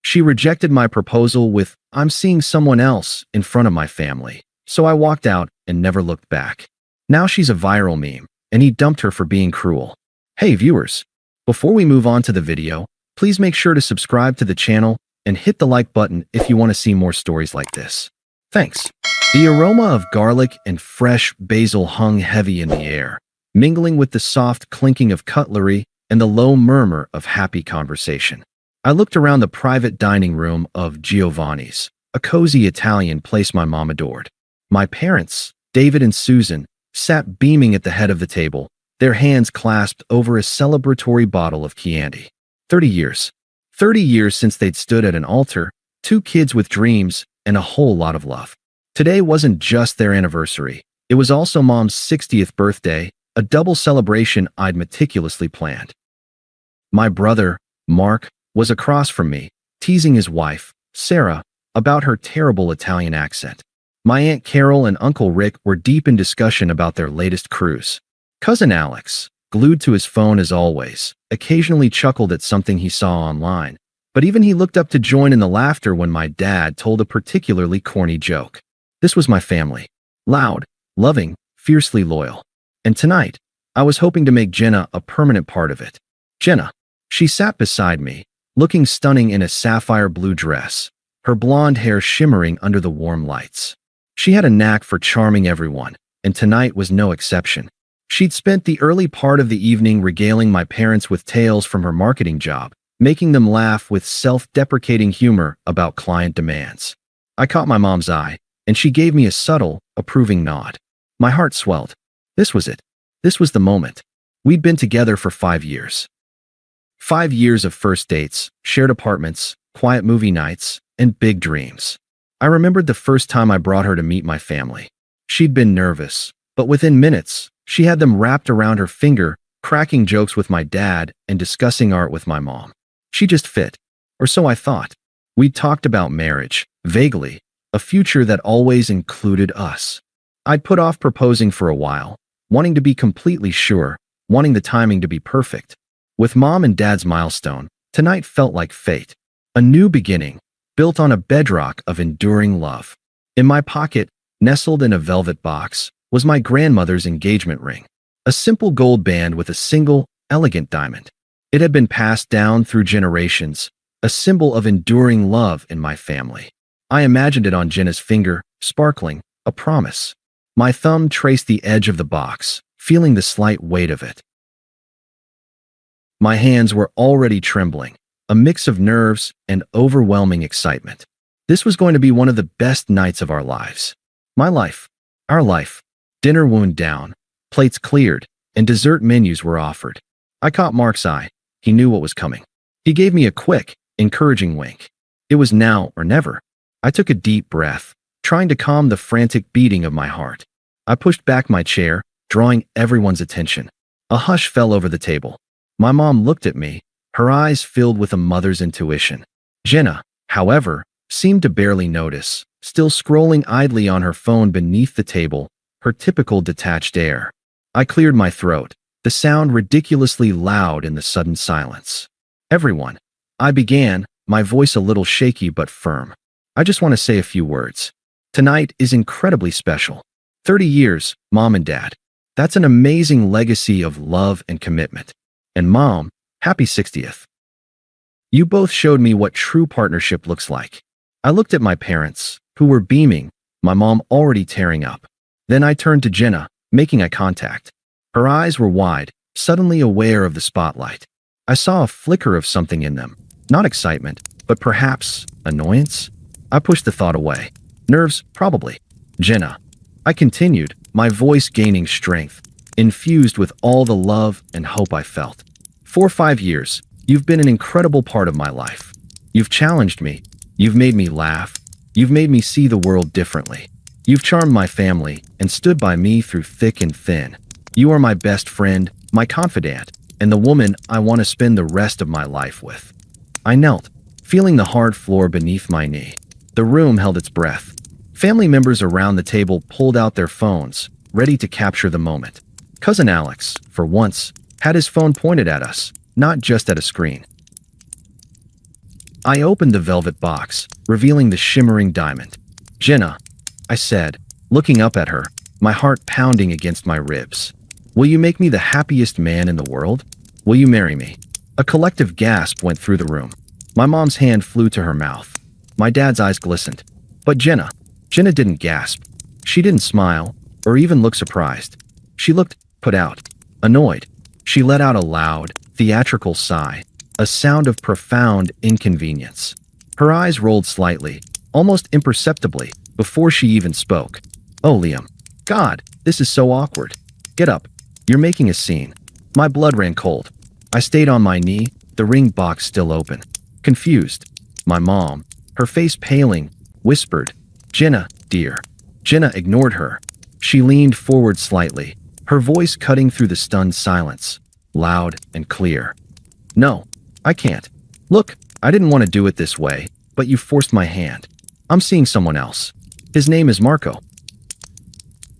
She rejected my proposal with, "I'm seeing someone else," in front of my family. So I walked out and never looked back. Now she's a viral meme, and he dumped her for being cruel. Hey viewers, before we move on to the video, please make sure to subscribe to the channel and hit the like button if you want to see more stories like this. Thanks. The aroma of garlic and fresh basil hung heavy in the air, mingling with the soft clinking of cutlery and the low murmur of happy conversation. I looked around the private dining room of Giovanni's, a cozy Italian place my mom adored. My parents, David and Susan, sat beaming at the head of the table, their hands clasped over a celebratory bottle of Chianti. 30 years. 30 years since they'd stood at an altar, two kids with dreams and a whole lot of love. Today wasn't just their anniversary. It was also Mom's 60th birthday, a double celebration I'd meticulously planned. My brother, Mark, was across from me, teasing his wife, Sarah, about her terrible Italian accent. My Aunt Carol and Uncle Rick were deep in discussion about their latest cruise. Cousin Alex, glued to his phone as always, occasionally chuckled at something he saw online, but even he looked up to join in the laughter when my dad told a particularly corny joke. This was my family. Loud, loving, fiercely loyal. And tonight, I was hoping to make Jenna a permanent part of it. Jenna. She sat beside me, looking stunning in a sapphire blue dress, her blonde hair shimmering under the warm lights. She had a knack for charming everyone, and tonight was no exception. She'd spent the early part of the evening regaling my parents with tales from her marketing job, making them laugh with self-deprecating humor about client demands. I caught my mom's eye, and she gave me a subtle, approving nod. My heart swelled. This was it. This was the moment. We'd been together for 5 years. 5 years of first dates, shared apartments, quiet movie nights, and big dreams. I remembered the first time I brought her to meet my family. She'd been nervous, but within minutes, she had them wrapped around her finger, cracking jokes with my dad and discussing art with my mom. She just fit. Or so I thought. We'd talked about marriage, vaguely, a future that always included us. I'd put off proposing for a while, wanting to be completely sure, wanting the timing to be perfect. With Mom and Dad's milestone, tonight felt like fate. A new beginning, built on a bedrock of enduring love. In my pocket, nestled in a velvet box, was my grandmother's engagement ring. A simple gold band with a single, elegant diamond. It had been passed down through generations, a symbol of enduring love in my family. I imagined it on Jenna's finger, sparkling, a promise. My thumb traced the edge of the box, feeling the slight weight of it. My hands were already trembling, a mix of nerves and overwhelming excitement. This was going to be one of the best nights of our lives. My life. Our life. Dinner wound down, plates cleared, and dessert menus were offered. I caught Mark's eye. He knew what was coming. He gave me a quick, encouraging wink. It was now or never. I took a deep breath, trying to calm the frantic beating of my heart. I pushed back my chair, drawing everyone's attention. A hush fell over the table. My mom looked at me, her eyes filled with a mother's intuition. Jenna, however, seemed to barely notice, still scrolling idly on her phone beneath the table, her typical detached air. I cleared my throat, the sound ridiculously loud in the sudden silence. Everyone. I began, my voice a little shaky but firm. I just want to say a few words. Tonight is incredibly special. 30 years, Mom and Dad. That's an amazing legacy of love and commitment. And Mom, happy 60th. You both showed me what true partnership looks like. I looked at my parents, who were beaming, my mom already tearing up. Then I turned to Jenna, making eye contact. Her eyes were wide, suddenly aware of the spotlight. I saw a flicker of something in them. Not excitement, but perhaps annoyance? I pushed the thought away. Nerves, probably. Jenna. I continued, my voice gaining strength, infused with all the love and hope I felt. For 5 years, you've been an incredible part of my life. You've challenged me. You've made me laugh. You've made me see the world differently. You've charmed my family and stood by me through thick and thin. You are my best friend, my confidant, and the woman I want to spend the rest of my life with. I knelt, feeling the hard floor beneath my knee. The room held its breath. Family members around the table pulled out their phones, ready to capture the moment. Cousin Alex, for once, had his phone pointed at us, not just at a screen. I opened the velvet box, revealing the shimmering diamond. "Jenna," I said, looking up at her, my heart pounding against my ribs. "Will you make me the happiest man in the world? Will you marry me?" A collective gasp went through the room. My mom's hand flew to her mouth. My dad's eyes glistened. But Jenna didn't gasp. She didn't smile, or even look surprised. She looked put out, annoyed. She let out a loud, theatrical sigh, a sound of profound inconvenience. Her eyes rolled slightly, almost imperceptibly, before she even spoke. "Oh, Liam. God, this is so awkward. Get up. You're making a scene." My blood ran cold. I stayed on my knee, the ring box still open. Confused. My mom, her face paling, whispered, "Jenna, dear." Jenna ignored her. She leaned forward slightly, her voice cutting through the stunned silence, loud and clear. "No, I can't. Look, I didn't want to do it this way, but you forced my hand. I'm seeing someone else. His name is Marco.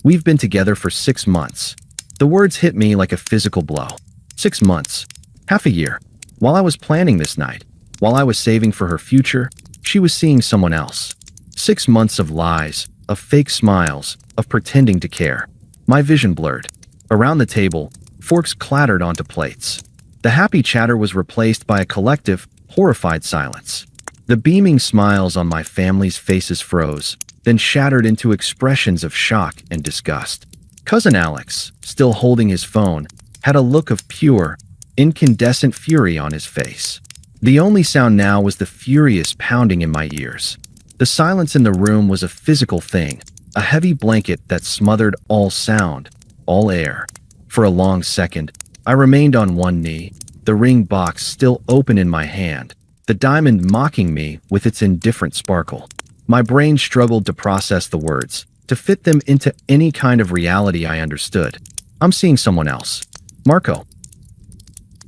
We've been together for 6 months." The words hit me like a physical blow. 6 months. Half a year. While I was planning this night, while I was saving for her future, she was seeing someone else. 6 months of lies, of fake smiles, of pretending to care. My vision blurred. Around the table, forks clattered onto plates. The happy chatter was replaced by a collective, horrified silence. The beaming smiles on my family's faces froze, then shattered into expressions of shock and disgust. Cousin Alex, still holding his phone, had a look of pure, incandescent fury on his face. The only sound now was the furious pounding in my ears. The silence in the room was a physical thing, a heavy blanket that smothered all sound, all air. For a long second, I remained on one knee, the ring box still open in my hand, the diamond mocking me with its indifferent sparkle. My brain struggled to process the words, to fit them into any kind of reality I understood. I'm seeing someone else. Marco.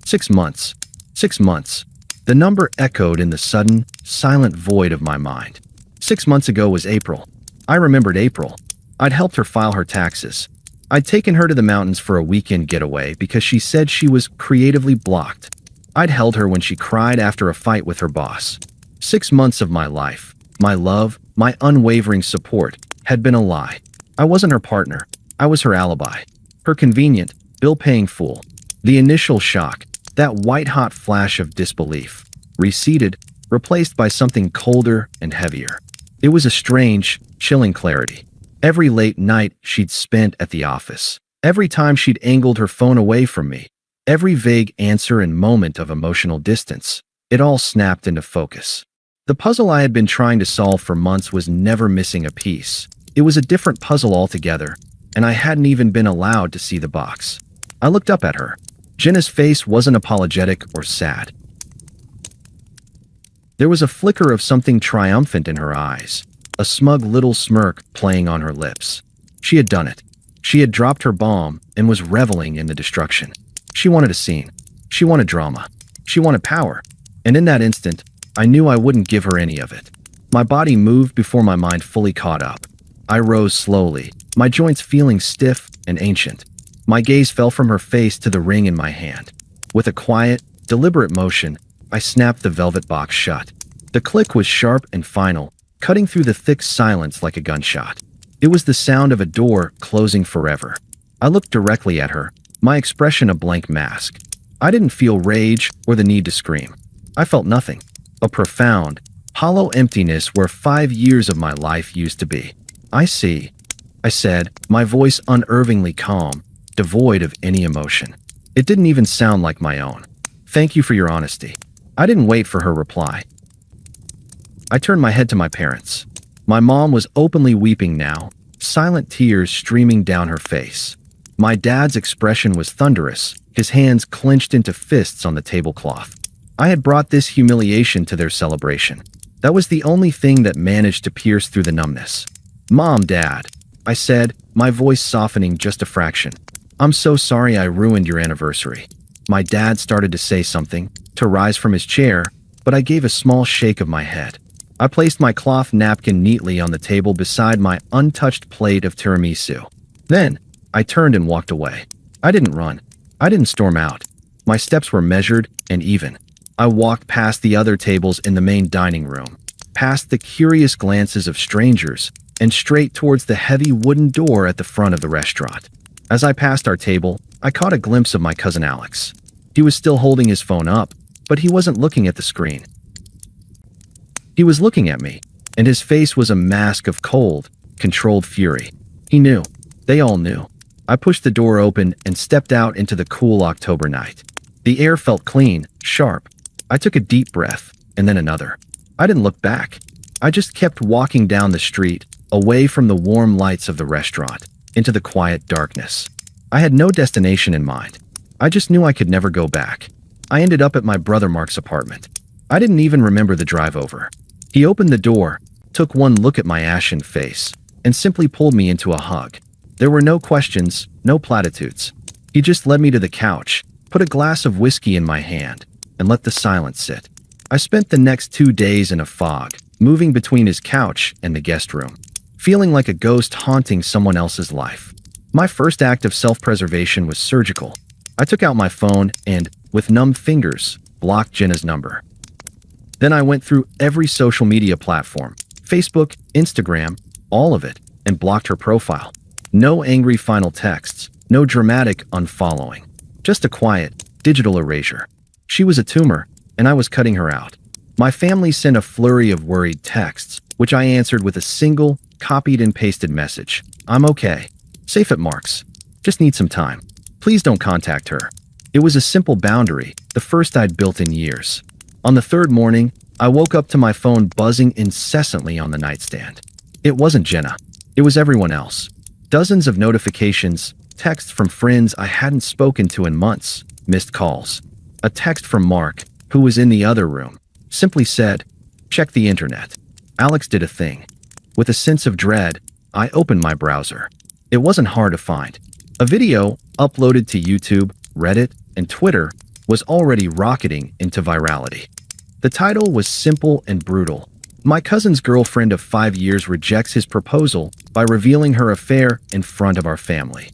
6 months. 6 months. The number echoed in the sudden, silent void of my mind. 6 months ago was April. I remembered April. I'd helped her file her taxes. I'd taken her to the mountains for a weekend getaway because she said she was creatively blocked. I'd held her when she cried after a fight with her boss. 6 months of my life, my love, my unwavering support, had been a lie. I wasn't her partner. I was her alibi. Her convenient, bill-paying fool. The initial shock, that white-hot flash of disbelief, receded, replaced by something colder and heavier. It was a strange, chilling clarity. Every late night she'd spent at the office, every time she'd angled her phone away from me, every vague answer and moment of emotional distance, it all snapped into focus. The puzzle I had been trying to solve for months was never missing a piece. It was a different puzzle altogether, and I hadn't even been allowed to see the box. I looked up at her. Jenna's face wasn't apologetic or sad. There was a flicker of something triumphant in her eyes, a smug little smirk playing on her lips. She had done it. She had dropped her bomb and was reveling in the destruction. She wanted a scene. She wanted drama. She wanted power. And in that instant, I knew I wouldn't give her any of it. My body moved before my mind fully caught up. I rose slowly, my joints feeling stiff and ancient. My gaze fell from her face to the ring in my hand. With a quiet, deliberate motion, I snapped the velvet box shut. The click was sharp and final, cutting through the thick silence like a gunshot. It was the sound of a door closing forever. I looked directly at her, my expression a blank mask. I didn't feel rage or the need to scream. I felt nothing. A profound, hollow emptiness where 5 years of my life used to be. "I see," I said, my voice unervingly calm, devoid of any emotion. It didn't even sound like my own. "Thank you for your honesty." I didn't wait for her reply. I turned my head to my parents. My mom was openly weeping now, silent tears streaming down her face. My dad's expression was thunderous, his hands clenched into fists on the tablecloth. I had brought this humiliation to their celebration. That was the only thing that managed to pierce through the numbness. "Mom, Dad," I said, my voice softening just a fraction. "I'm so sorry I ruined your anniversary." My dad started to say something, to rise from his chair, but I gave a small shake of my head. I placed my cloth napkin neatly on the table beside my untouched plate of tiramisu. Then, I turned and walked away. I didn't run. I didn't storm out. My steps were measured and even. I walked past the other tables in the main dining room, past the curious glances of strangers, and straight towards the heavy wooden door at the front of the restaurant. As I passed our table, I caught a glimpse of my cousin Alex. He was still holding his phone up, but he wasn't looking at the screen. He was looking at me, and his face was a mask of cold, controlled fury. He knew. They all knew. I pushed the door open and stepped out into the cool October night. The air felt clean, sharp. I took a deep breath, and then another. I didn't look back. I just kept walking down the street, away from the warm lights of the restaurant, into the quiet darkness. I had no destination in mind. I just knew I could never go back. I ended up at my brother Mark's apartment. I didn't even remember the drive over. He opened the door, took one look at my ashen face, and simply pulled me into a hug. There were no questions, no platitudes. He just led me to the couch, put a glass of whiskey in my hand, and let the silence sit. I spent the next 2 days in a fog, moving between his couch and the guest room, feeling like a ghost haunting someone else's life. My first act of self-preservation was surgical. I took out my phone and, with numb fingers, blocked Jenna's number. Then I went through every social media platform, Facebook, Instagram, all of it, and blocked her profile. No angry final texts, no dramatic unfollowing. Just a quiet, digital erasure. She was a tumor, and I was cutting her out. My family sent a flurry of worried texts, which I answered with a single, copied and pasted message. I'm okay. Safe at Mark's. Just need some time. Please don't contact her. It was a simple boundary, the first I'd built in years. On the third morning, I woke up to my phone buzzing incessantly on the nightstand. It wasn't Jenna. It was everyone else. Dozens of notifications, texts from friends I hadn't spoken to in months, missed calls. A text from Mark, who was in the other room, simply said, "Check the internet." Alex did a thing. With a sense of dread, I opened my browser. It wasn't hard to find. A video, uploaded to YouTube, Reddit, and Twitter, was already rocketing into virality. The title was simple and brutal. My cousin's girlfriend of 5 years rejects his proposal by revealing her affair in front of our family.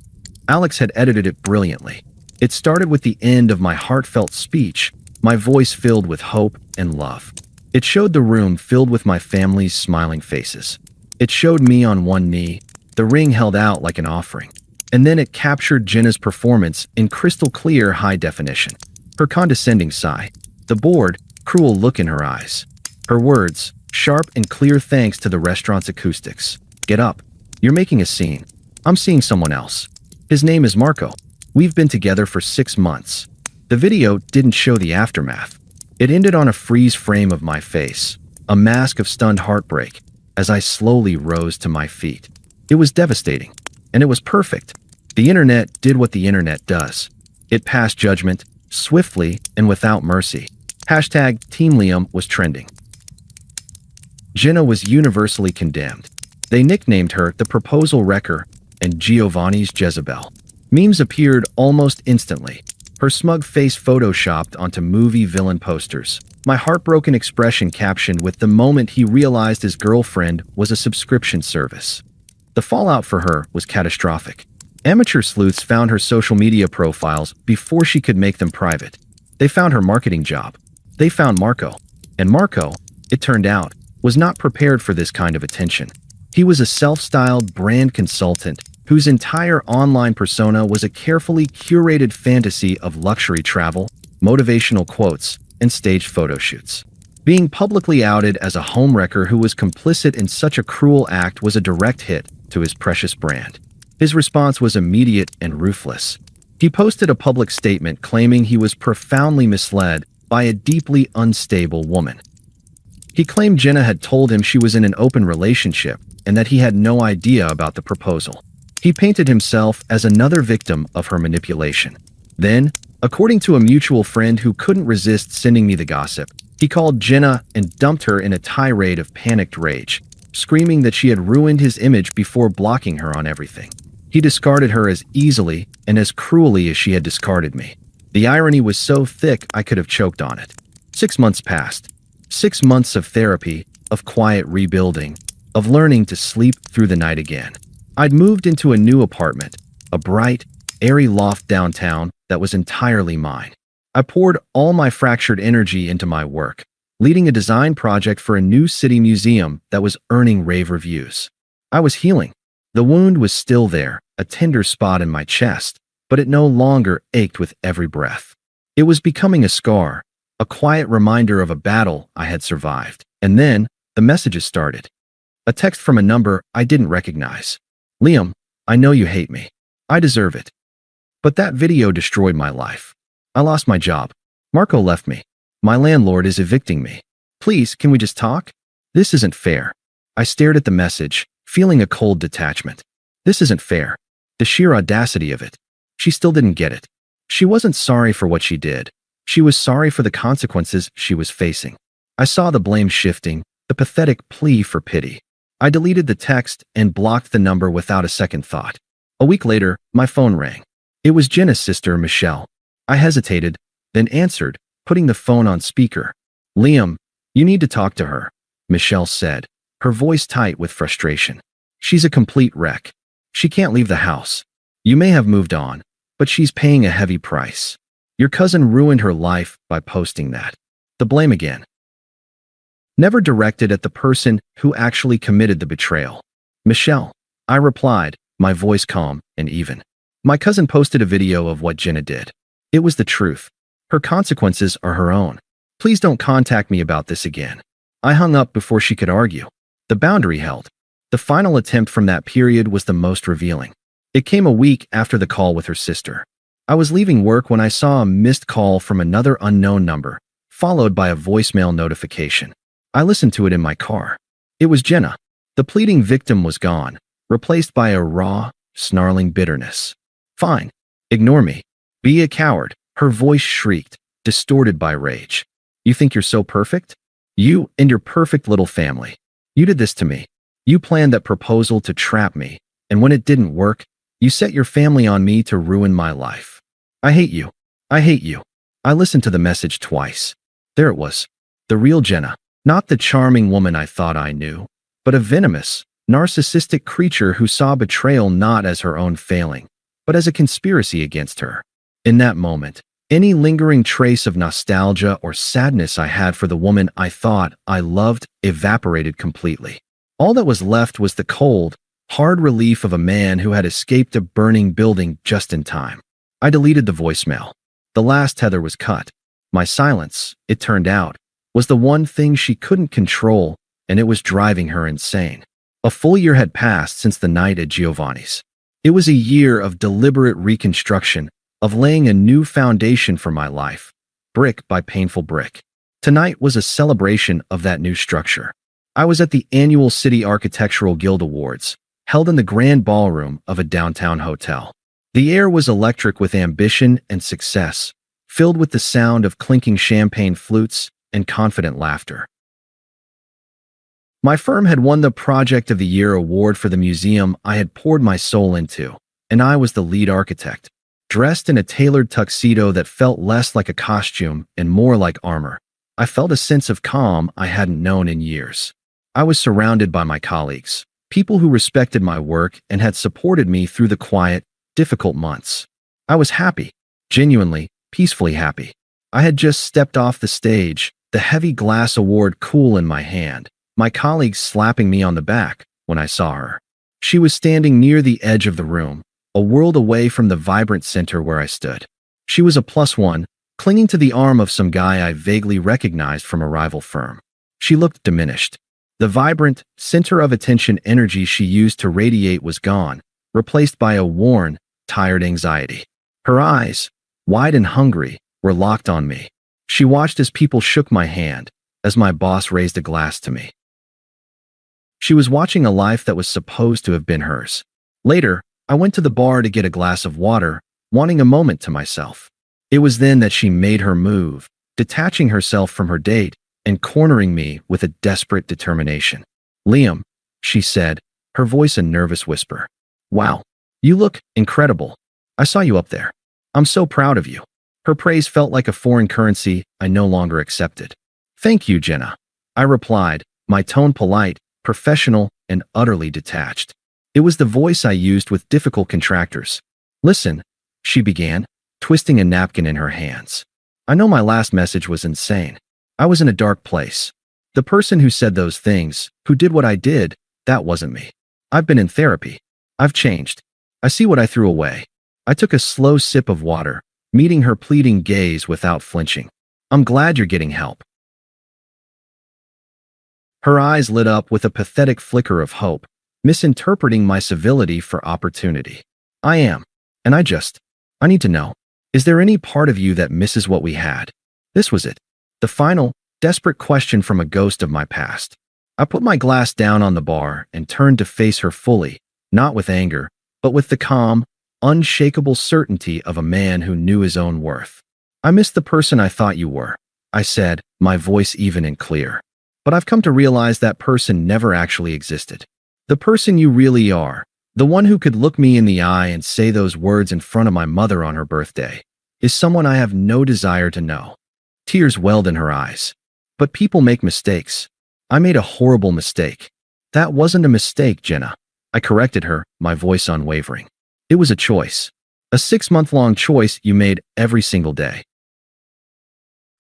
Alex had edited it brilliantly. It started with the end of my heartfelt speech, my voice filled with hope and love. It showed the room filled with my family's smiling faces. It showed me on one knee, the ring held out like an offering. And then it captured Jenna's performance in crystal clear high definition. Her condescending sigh, the bored, cruel look in her eyes. Her words, sharp and clear thanks to the restaurant's acoustics. "Get up. You're making a scene. I'm seeing someone else. His name is Marco. We've been together for 6 months." The video didn't show the aftermath. It ended on a freeze frame of my face, a mask of stunned heartbreak, as I slowly rose to my feet. It was devastating, and it was perfect. The internet did what the internet does. It passed judgment, swiftly and without mercy. Hashtag Team Liam was trending. Jenna was universally condemned. They nicknamed her the Proposal Wrecker and Giovanni's Jezebel. Memes appeared almost instantly, her smug face photoshopped onto movie villain posters. My heartbroken expression captioned with the moment he realized his girlfriend was a subscription service. The fallout for her was catastrophic. Amateur sleuths found her social media profiles before she could make them private. They found her marketing job. They found Marco. And Marco, it turned out, was not prepared for this kind of attention. He was a self-styled brand consultant whose entire online persona was a carefully curated fantasy of luxury travel, motivational quotes, and staged photo shoots. Being publicly outed as a homewrecker who was complicit in such a cruel act was a direct hit to his precious brand. His response was immediate and ruthless. He posted a public statement claiming he was profoundly misled by a deeply unstable woman. He claimed Jenna had told him she was in an open relationship and that he had no idea about the proposal. He painted himself as another victim of her manipulation. Then, according to a mutual friend who couldn't resist sending me the gossip, he called Jenna and dumped her in a tirade of panicked rage, screaming that she had ruined his image before blocking her on everything. He discarded her as easily and as cruelly as she had discarded me. The irony was so thick I could have choked on it. 6 months passed. 6 months of therapy, of quiet rebuilding, of learning to sleep through the night again. I'd moved into a new apartment, a bright, airy loft downtown that was entirely mine. I poured all my fractured energy into my work, leading a design project for a new city museum that was earning rave reviews. I was healing. The wound was still there, a tender spot in my chest, but it no longer ached with every breath. It was becoming a scar, a quiet reminder of a battle I had survived. And then, the messages started. A text from a number I didn't recognize. Liam, I know you hate me. I deserve it. But that video destroyed my life. I lost my job. Marco left me. My landlord is evicting me. Please, can we just talk? This isn't fair. I stared at the message, feeling a cold detachment. This isn't fair. The sheer audacity of it. She still didn't get it. She wasn't sorry for what she did. She was sorry for the consequences she was facing. I saw the blame shifting, the pathetic plea for pity. I deleted the text and blocked the number without a second thought. A week later, my phone rang. It was Jenna's sister, Michelle. I hesitated, then answered, putting the phone on speaker. Liam, you need to talk to her, Michelle said, her voice tight with frustration. She's a complete wreck. She can't leave the house. You may have moved on, but she's paying a heavy price. Your cousin ruined her life by posting that. The blame again. Never directed at the person who actually committed the betrayal. Michelle, I replied, my voice calm and even. My cousin posted a video of what Jenna did. It was the truth. Her consequences are her own. Please don't contact me about this again. I hung up before she could argue. The boundary held. The final attempt from that period was the most revealing. It came a week after the call with her sister. I was leaving work when I saw a missed call from another unknown number, followed by a voicemail notification. I listened to it in my car. It was Jenna. The pleading victim was gone, replaced by a raw, snarling bitterness. Fine. Ignore me. Be a coward. Her voice shrieked, distorted by rage. You think you're so perfect? You and your perfect little family. You did this to me. You planned that proposal to trap me, and when it didn't work, you set your family on me to ruin my life. I hate you. I hate you. I listened to the message twice. There it was. The real Jenna. Not the charming woman I thought I knew, but a venomous, narcissistic creature who saw betrayal not as her own failing, but as a conspiracy against her. In that moment, any lingering trace of nostalgia or sadness I had for the woman I thought I loved evaporated completely. All that was left was the cold, hard relief of a man who had escaped a burning building just in time. I deleted the voicemail. The last tether was cut. My silence, it turned out, was the one thing she couldn't control, and it was driving her insane. A full year had passed since the night at Giovanni's. It was a year of deliberate reconstruction, of laying a new foundation for my life, brick by painful brick. Tonight was a celebration of that new structure. I was at the annual City Architectural Guild Awards, held in the grand ballroom of a downtown hotel. The air was electric with ambition and success, filled with the sound of clinking champagne flutes and confident laughter. My firm had won the Project of the Year award for the museum I had poured my soul into, and I was the lead architect. Dressed in a tailored tuxedo that felt less like a costume and more like armor, I felt a sense of calm I hadn't known in years. I was surrounded by my colleagues, people who respected my work and had supported me through the quiet, difficult months. I was happy, genuinely, peacefully happy. I had just stepped off the stage, the heavy glass award cool in my hand, my colleagues slapping me on the back when I saw her. She was standing near the edge of the room, a world away from the vibrant center where I stood. She was a +1, clinging to the arm of some guy I vaguely recognized from a rival firm. She looked diminished. The vibrant, center of attention energy she used to radiate was gone, replaced by a worn, tired anxiety. Her eyes, wide and hungry, were locked on me. She watched as people shook my hand, as my boss raised a glass to me. She was watching a life that was supposed to have been hers. Later, I went to the bar to get a glass of water, wanting a moment to myself. It was then that she made her move, detaching herself from her date and cornering me with a desperate determination. Liam, she said, her voice a nervous whisper. Wow, you look incredible. I saw you up there. I'm so proud of you. Her praise felt like a foreign currency I no longer accepted. Thank you, Jenna, I replied, my tone polite, professional, and utterly detached. It was the voice I used with difficult contractors. Listen, she began, twisting a napkin in her hands. I know my last message was insane. I was in a dark place. The person who said those things, who did what I did, that wasn't me. I've been in therapy. I've changed. I see what I threw away. I took a slow sip of water, meeting her pleading gaze without flinching. I'm glad you're getting help. Her eyes lit up with a pathetic flicker of hope, misinterpreting my civility for opportunity. I am. And I need to know. Is there any part of you that misses what we had? This was it. The final, desperate question from a ghost of my past. I put my glass down on the bar and turned to face her fully, not with anger, but with the calm, unshakable certainty of a man who knew his own worth. I miss the person I thought you were, I said, my voice even and clear. But I've come to realize that person never actually existed. The person you really are, the one who could look me in the eye and say those words in front of my mother on her birthday, is someone I have no desire to know. Tears welled in her eyes. But people make mistakes. I made a horrible mistake. That wasn't a mistake, Jenna. I corrected her, my voice unwavering. It was a choice. A 6-month-long choice you made every single day.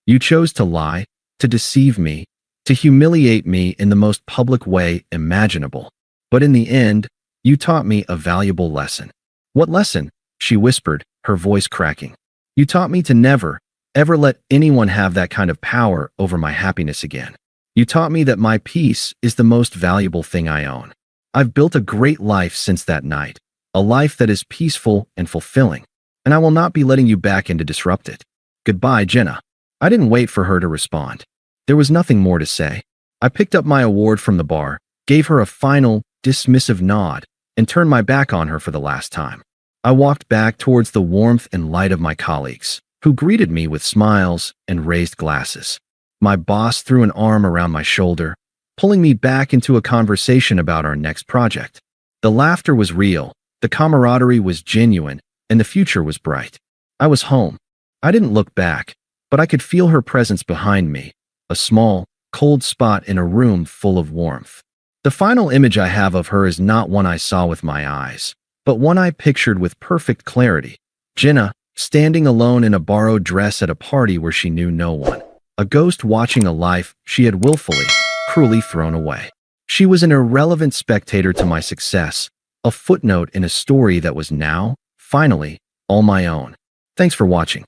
You chose to lie, to deceive me, to humiliate me in the most public way imaginable. But in the end, you taught me a valuable lesson. What lesson? She whispered, her voice cracking. You taught me to never, ever let anyone have that kind of power over my happiness again. You taught me that my peace is the most valuable thing I own. I've built a great life since that night, a life that is peaceful and fulfilling, and I will not be letting you back in to disrupt it. Goodbye, Jenna. I didn't wait for her to respond. There was nothing more to say. I picked up my award from the bar, gave her a final, dismissive nod, and turned my back on her for the last time. I walked back towards the warmth and light of my colleagues, who greeted me with smiles and raised glasses. My boss threw an arm around my shoulder, pulling me back into a conversation about our next project. The laughter was real, the camaraderie was genuine, and the future was bright. I was home. I didn't look back, but I could feel her presence behind me, a small, cold spot in a room full of warmth. The final image I have of her is not one I saw with my eyes, but one I pictured with perfect clarity. Jenna, standing alone in a borrowed dress at a party where she knew no one. A ghost watching a life she had willfully, cruelly thrown away. She was an irrelevant spectator to my success, a footnote in a story that was now, finally, all my own. Thanks for watching.